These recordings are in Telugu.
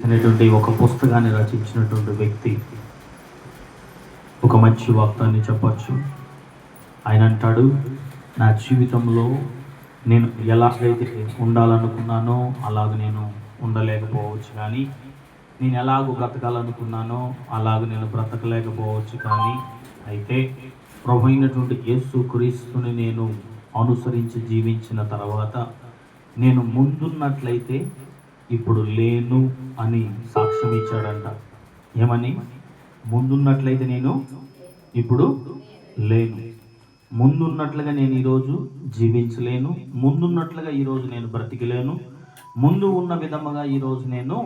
అనేటువంటి ఒక పుస్తకాన్ని రచించినటువంటి వ్యక్తి ఒక మంచి వాక్యాన్ని చెప్పచ్చు. ఆయన అంటాడు, నా జీవితంలో నేను ఎలాగైతే ఉండాలనుకున్నానో అలాగ నేను ఉండలేకపోవచ్చు, కానీ నేను ఎలాగో బ్రతకాలనుకున్నానో అలాగ నేను బ్రతకలేకపోవచ్చు, కానీ అయితే ప్రభు అయినటువంటి యేసు క్రీస్తుని నేను అనుసరించి జీవించిన తర్వాత నేను ముందున్నట్లయితే ఇప్పుడు లేను అని సాక్ష్యం ఇచ్చాడంట. ఏమని? ముందున్నట్లయితే నేను ఇప్పుడు లేను, ముందున్నట్లుగా నేను ఈరోజు జీవించలేను, ముందున్నట్లుగా ఈరోజు నేను బ్రతికలేను, ముందు ఉన్న విధముగా ఈరోజు నేను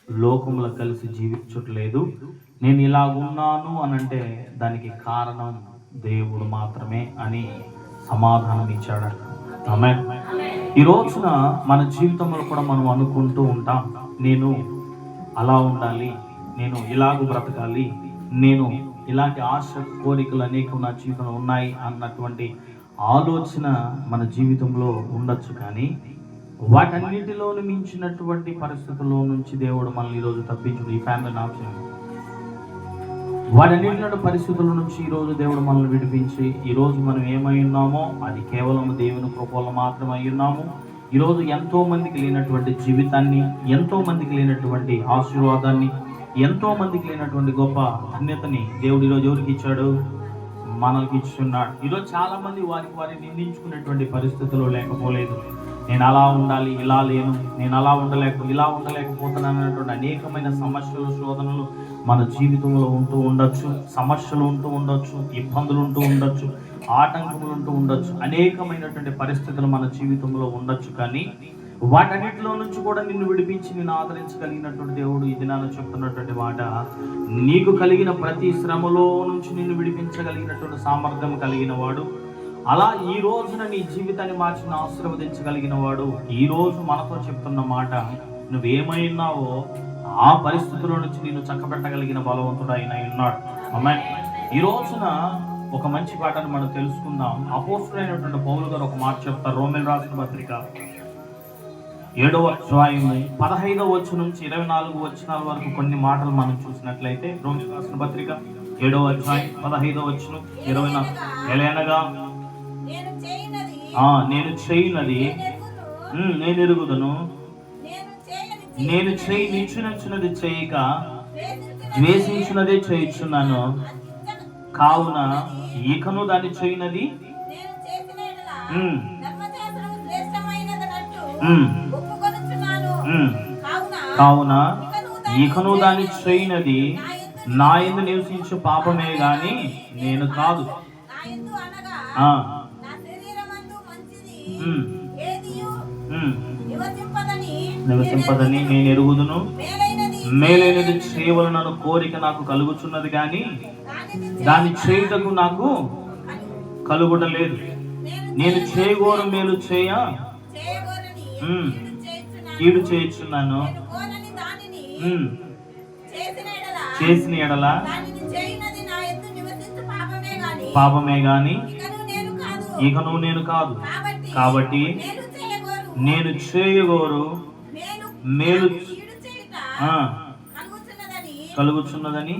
లోకంలో కలిసి జీవించట్లేదు. నేను ఇలా ఉన్నాను అనంటే దానికి కారణం దేవుడు మాత్రమే అని సమాధానం ఇచ్చాడంట. ఆమేన్. ఈ రోజున మన జీవితంలో కూడా మనం అనుకుంటూ ఉంటాం, నేను అలా ఉండాలి, నేను ఇలాగ బ్రతకాలి, నేను ఇలాంటి ఆశ కోరికలు అనేక నా జీవితంలో ఉన్నాయి అన్నటువంటి ఆలోచన మన జీవితంలో ఉండొచ్చు. కానీ వాటన్నిటిలోని మించినటువంటి పరిస్థితుల్లో నుంచి దేవుడు మనల్ని ఈరోజు తప్పించుడు. ఈ ఫ్యామిలీ ఆప్షన్ వాటన్నిటి పరిస్థితుల నుంచి ఈరోజు దేవుడు మనల్ని విడిపించి ఈరోజు మనం ఏమై ఉన్నామో అది కేవలం దేవుని కృపలో మాత్రమే అయి ఉన్నాము. ఈరోజు ఎంతో మందికి లేనటువంటి జీవితాన్ని, ఎంతో మందికి లేనటువంటి ఆశీర్వాదాన్ని, ఎంతో మందికి లేనటువంటి గొప్ప ధన్యతని దేవుడు ఈరోజు ఎవరికి ఇచ్చాడు? మనకి ఇచ్చున్నాడు. ఈరోజు చాలా మంది వారిని నిందించుకునేటువంటి పరిస్థితులు లేకపోలేదు. నేను అలా ఉండాలి, ఇలా లేను, నేను అలా ఇలా ఉండలేకపోతున్నాను అనేటువంటి అనేకమైన సమస్యలు, శోధనలు మన జీవితంలో ఉంటూ ఉండొచ్చు, సమస్యలు ఉంటూ ఉండొచ్చు, ఇబ్బందులు ఉంటూ ఉండొచ్చు, ఆటంకములు ఉంటూ ఉండొచ్చు, అనేకమైనటువంటి పరిస్థితులు మన జీవితంలో ఉండొచ్చు. కానీ వాటన్నిటిలో నుంచి కూడా నిన్ను విడిపించి నిన్ను ఆదరించగలిగినటువంటి దేవుడు ఈ దినాన చెప్తున్నటువంటి మాట, నీకు కలిగిన ప్రతి శ్రమలో నుంచి నిన్ను విడిపించగలిగినటువంటి సామర్థ్యం కలిగిన వాడు, అలా ఈ రోజున నీ జీవితాన్ని మార్చి ఆశీర్వదించగలిగిన వాడు ఈ రోజు మనతో చెప్తున్న మాట, నువ్వేమైనావో ఆ పరిస్థితుల నుంచి నేను చక్కబెట్టగలిగిన బలవంతుడు ఆయన ఉన్నాడు. ఆమేన్. ఈ రోజున ఒక మంచి పాటను మనం తెలుసుకుందాం. అపోస్తలుడైనటువంటి పౌలు గారు ఒక మాట చెప్తారు. రోమీయులకు రాసిన పత్రిక 7వ అధ్యాయము 15వ వచనం నుంచి 24వ వచనాల వరకు కొన్ని మాటలు మనం చూసినట్లయితే, రోమీయులకు రాసిన పత్రిక 7వ అధ్యాయం 15వ వచనం 24, ఎలయనగా నేను చేయనది నేను ఎరుగుదును, నేను నిచ్చునది చేయక ద్వేషించినదే చేయుచున్నాను, కావున ఇకను దాన్ని చేయనది కావున ఇకను దాన్ని చేయనది నా యందు నివసించు పాపమే గాని నేను కాదు. నివసింపదని నేను ఎరుగుదును, మేలైనది చేయవలనను కోరిక నాకు కలుగుచున్నది కానీ దాన్ని చేయుటకు నాకు కలుగుటలేదు. నేను చేయగోరు మేలు కీడు చేయుచున్నాను, చేసిన ఎడల పాపమే గాని ఇకను నేను కాదు. కాబట్టి నేను చేయగోరు మేలు కలుగుచున్నదని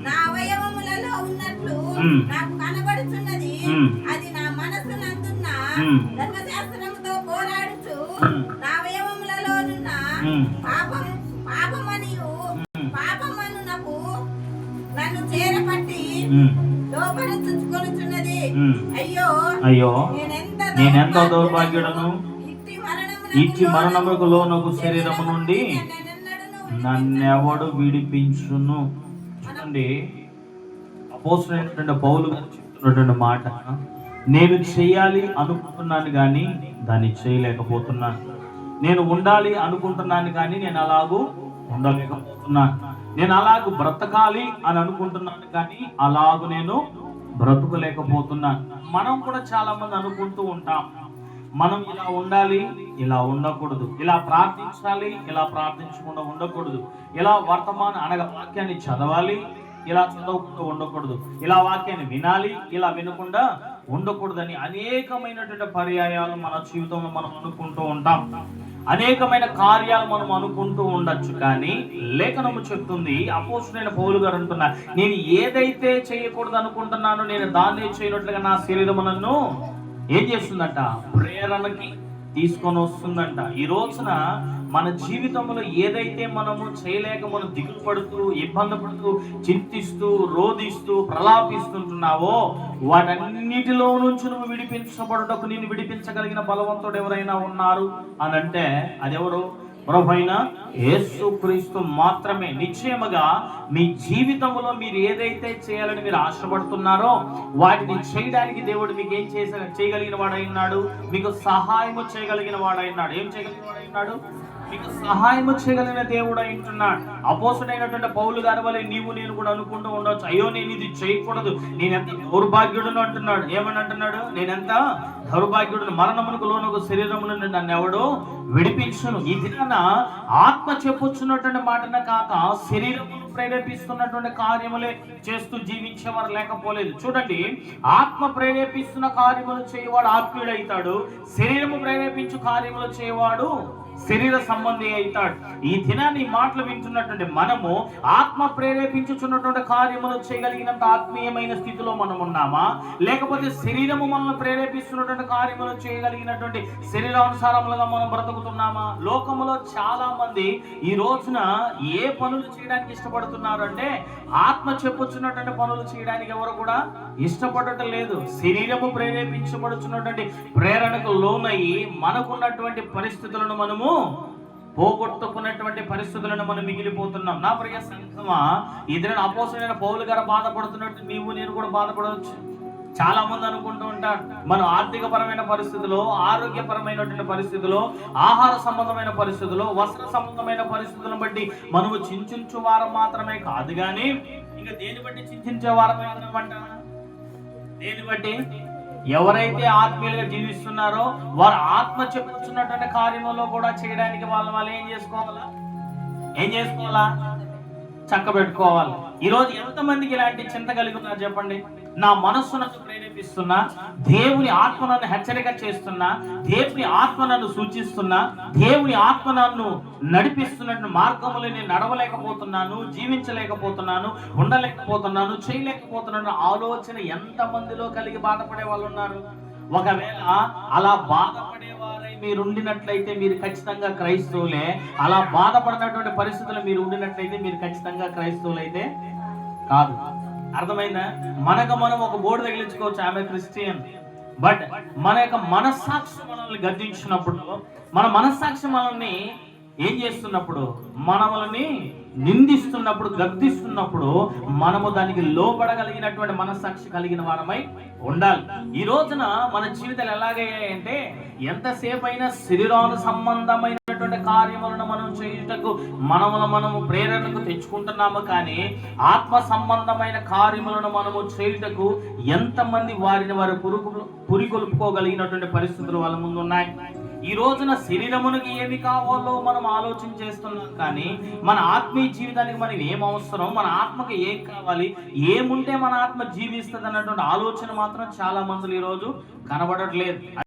నా అవయవములలో ఉన్నట్లు నాకు కనబడుచున్నది. అది నా మనసు నందున్న ధర్మశాస్త్రముతో పోరాడుచు నా అవయవములలోనున్న పాపమనునకు నన్ను చేరపట్టి లోపరుచుకొనుచున్నది. అయ్యో నేనెంత దౌర్భాగ్యుడను, ఇచ్చి మరణముకు లోనగు శరీరము నుండి నన్నెవడు విడిపించును. చూడండి, అపోస్తలుడైనటువంటి పౌలు గారు చెప్తున్నటువంటి మాట, నేను చేయాలి అనుకుంటున్నాను కానీ దాన్ని చేయలేకపోతున్నాను. నేను ఉండాలి అనుకుంటున్నాను కానీ నేను అలాగూ ఉండలేకపోతున్నాను. నేను అలాగూ బ్రతకాలి అని అనుకుంటున్నాను కానీ అలాగూ నేను బ్రతకలేకపోతున్నాను. మనం కూడా చాలా మంది అనుకుంటూ ఉంటాం, మనం ఇలా ఉండాలి, ఇలా ఉండకూడదు, ఇలా ప్రార్థించాలి, ఇలా ప్రార్థించకుండా ఉండకూడదు, ఇలా వర్తమాన అనగా వాక్యాన్ని చదవాలి, ఇలా చదవకుండా ఉండకూడదు, ఇలా వాక్యాన్ని వినాలి, ఇలా వినకుండా ఉండకూడదని అనేకమైనటువంటి పర్యాయాలు మన జీవితంలో మనం అనుకుంటూ ఉంటాం. అనేకమైన కార్యాలు మనం అనుకుంటూ ఉండొచ్చు. కానీ లేఖనము చెప్తుంది, అపోస్తలుడైన పౌలు గారు అంటున్నారు, నేను ఏదైతే చేయకూడదు అనుకుంటున్నానో నేను దాన్నే చేయనట్లుగా నా శరీరము నన్ను ఏం చేస్తుందంట, ప్రేరణకి తీసుకొని వస్తుందంట. ఈ రోజున మన జీవితంలో ఏదైతే మనము చేయలేక మనం దిగులు పడుతూ, ఇబ్బంది పడుతూ, చింతిస్తూ, రోధిస్తూ, ప్రలాపిస్తుంటున్నావో వాటన్నిటిలో నుంచి నువ్వు విడిపించబడుటకు నిన్ను విడిపించగలిగిన బలవంతుడు ఎవరైనా ఉన్నారు అని అంటే అదెవరు? ప్రభువైన యేసుక్రీస్తు మాత్రమే. నిశ్చయముగా మీ జీవితంలో మీరు ఏదైతే చేయాలని మీరు ఆశపడుతున్నారో వాటిని చేయడానికి దేవుడు మీకు ఏం చేయగలిగిన వాడై ఉన్నాడు, మీకు సహాయము చేయగలిగిన వాడై ఉన్నాడు. ఏం చేయగలిగిన వాడై ఉన్నాడు? మీకు సహాయము చేయగలిగిన దేవుడు అంటున్నాడు. అపోస్తలుడైనటువంటి పౌలు గారి వల్ల నీవు నేను కూడా అనుకుంటూ ఉండవచ్చు, అయ్యో నేను ఇది చేయకూడదు, నేనెంత దౌర్భాగ్యుడును అంటున్నాడు. ఏమని అంటున్నాడు? నేనెంత దౌర్భాగ్యుడును, మరణమునకు లోనకు శరీరము నుండి నన్ను ఎవడు విడిపించును. ఈ దినాన ఆత్మ చెప్పుచున్నటువంటి మాటన కాక శరీరమును ప్రేరేపిస్తున్నటువంటి కార్యములే చేస్తూ జీవించేవారు లేకపోలేదు. చూడండి, ఆత్మ ప్రేరేపిస్తున్న కార్యములు చేయవాడు ఆత్మీయుడైతాడు, శరీరము ప్రేరేపించు కార్యములు చేయవాడు శరీర సంబంధి అవుతాడు. ఈ దినాన్ని మాటలు వింటున్నటువంటి మనము ఆత్మ ప్రేరేపించుచున్నటువంటి కార్యములు చేయగలిగినంత ఆత్మీయమైన స్థితిలో మనం ఉన్నామా, లేకపోతే శరీరము మనల్ని ప్రేరేపిస్తున్నటువంటి కార్యములు చేయగలిగినటువంటి శరీరానుసారములుగా మనం బ్రతుకుతున్నామా? లోకములో చాలా మంది ఈ రోజున ఏ పనులు చేయడానికి ఇష్టపడుతున్నారు అంటే ఆత్మ చెప్పుచున్నటువంటి పనులు చేయడానికి ఎవరు కూడా ఇష్టపడటం లేదు. శరీరము ప్రేరేపించబడుచున్నటువంటి ప్రేరణకు లోనయ్యి మనకున్నటువంటి పరిస్థితులను మనము పోగొట్టుకున్నటువంటి పరిస్థితులను మనం మిగిలిపోతున్నాం. నా ప్రియ సంఘమా, ఇద్దరు అపోస్తలుడైన పౌలు గారు బాధపడుతున్నట్టు నీవు నేను కూడా బాధపడవచ్చు. చాలా మంది అనుకుంటూ ఉంటారు, మనం ఆర్థిక పరమైన పరిస్థితుల్లో, ఆరోగ్యపరమైనటువంటి పరిస్థితుల్లో, ఆహార సంబంధమైన పరిస్థితుల్లో, వస్త్ర సంబంధమైన పరిస్థితులను బట్టి మనము చింతించు వారం మాత్రమే కాదు, కానీ ఇంకా దేని బట్టి చింతించే వారమే అన్నమాట. దేని బట్టి? ఎవరైతే ఆత్మీయులుగా జీవిస్తున్నారో వారు ఆత్మ చెప్పుచున్నటువంటి కార్యములో కూడా చేయడానికి వాళ్ళు ఏం చేసుకోవాలా? చక్కబెట్టుకోవాలి. ఈరోజు ఎంతమందికి ఇలాంటి చింత కలిగి ఉన్నారు చెప్పండి? నా మనస్సు నన్ను ప్రేరేపిస్తున్నా, దేవుని ఆత్మ నన్ను హెచ్చరిక చేస్తున్నా, దేవుని ఆత్మ నన్ను సూచిస్తున్నా, దేవుని ఆత్మ నన్ను నడిపిస్తున్నట్టు మార్గములు నేను నడవలేకపోతున్నాను, జీవించలేకపోతున్నాను, ఉండలేకపోతున్నాను, చేయలేకపోతున్నాను ఆలోచన ఎంతమందిలో కలిగి బాధపడే వాళ్ళు ఉన్నారు? ఒకవేళ అలా బాధపడేవారై మీరు ఉండినట్లయితే మీరు ఖచ్చితంగా క్రైస్తవులే. అలా బాధపడినటువంటి పరిస్థితులు మీరు ఉండినట్లయితే మీరు ఖచ్చితంగా క్రైస్తవులైతే కాదు. అర్థమైందా? మనకు మనం ఒక బోర్డు తగిలించుకోవచ్చు, ఆమె క్రిస్టియన్. బట్ మన యొక్క మనస్సాక్షి మనల్ని గద్దించినప్పుడు, మన మనస్సాక్షి మనల్ని ఏం చేస్తున్నప్పుడు, మనల్ని నిందిస్తున్నప్పుడు, గద్దిస్తున్నప్పుడు మనము దానికి లోబడగలిగినటువంటి మనస్సాక్షి కలిగిన వారమై ఉండాలి. ఈ రోజున మన జీవితాలు ఎలాగయ్యాయంటే ఎంతసేపు అయినా శరీరాను సంబంధమైనటువంటి కార్యములను మనం చేయుటకు మనము ప్రేరణకు తెచ్చుకుంటున్నాము, కానీ ఆత్మ సంబంధమైన కార్యములను మనము చేయుటకు ఎంతమంది వారిని వారు పురికొల్పుకోగలిగినటువంటి పరిస్థితులు వాళ్ళ ముందు ఉన్నాయి. ఈ రోజున శరీరమునికి ఏమి కావాలో మనం ఆలోచన చేస్తున్నాం, కానీ మన ఆత్మీయ జీవితానికి మనకి ఏం అవసరం, మన ఆత్మకి ఏం కావాలి, ఏముంటే మన ఆత్మ జీవిస్తుంది అన్నటువంటి ఆలోచన మాత్రం చాలా మంది ఈరోజు కనబడట్లేదు.